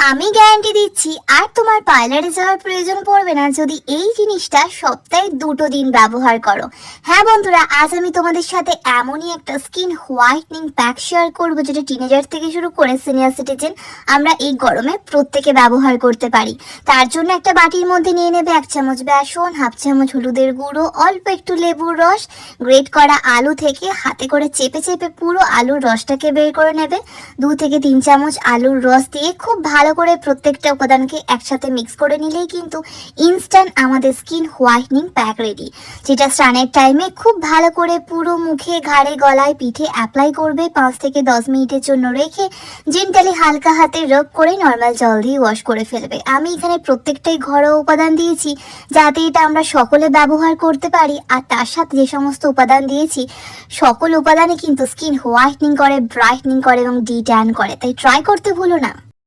আমি গ্যারান্টি দিচ্ছি আর তোমার পার্লারে যাওয়ার প্রয়োজন পড়বে না যদি এই জিনিসটা সপ্তাহে 2 দিন ব্যবহার করো। হ্যাঁ বন্ধুরা, আজ আমি তোমাদের সাথে এমনই একটা স্কিন হোয়াইটনিং প্যাক শেয়ার করবো যেটা টিনেজার থেকে শুরু করে সিনিয়র সিটিজেন আমরা এই গরমে প্রত্যেকে ব্যবহার করতে পারি। তার জন্য একটা বাটির মধ্যে নিয়ে নেবে 1 চামচ বেসন, 1/2 চামচ হলুদের গুঁড়ো, অল্প একটু লেবুর রস, গ্রেট করা আলু থেকে হাতে করে চেপে চেপে পুরো আলুর রসটাকে বের করে নেবে। 2 থেকে 3 চামচ আলুর রস দিয়ে খুব ভালো করে প্রত্যেকটা উপাদানকে একসাথে মিক্স করে নিলেই কিন্তু ইনস্ট্যান্ট আমাদের স্কিন হোয়াইটনিং প্যাক রেডি, যেটা স্নানের টাইমে খুব ভালো করে পুরো মুখে, ঘাড়ে, গলায়, পিঠে অ্যাপ্লাই করবে। 5 থেকে 10 মিনিটের জন্য রেখে জেন্টালি হালকা হাতে রব করে নর্মাল জল দিয়ে ওয়াশ করে ফেলবে। আমি এখানে প্রত্যেকটাই ঘরোয়া উপাদান দিয়েছি যাতে এটা আমরা সকলে ব্যবহার করতে পারি। আর তার সাথে যে সমস্ত উপাদান দিয়েছি সকল উপাদানই কিন্তু স্কিন হোয়াইটনিং করে, ব্রাইটনিং করে এবং ডি ট্যান করে, তাই ট্রাই করতে ভুলো না।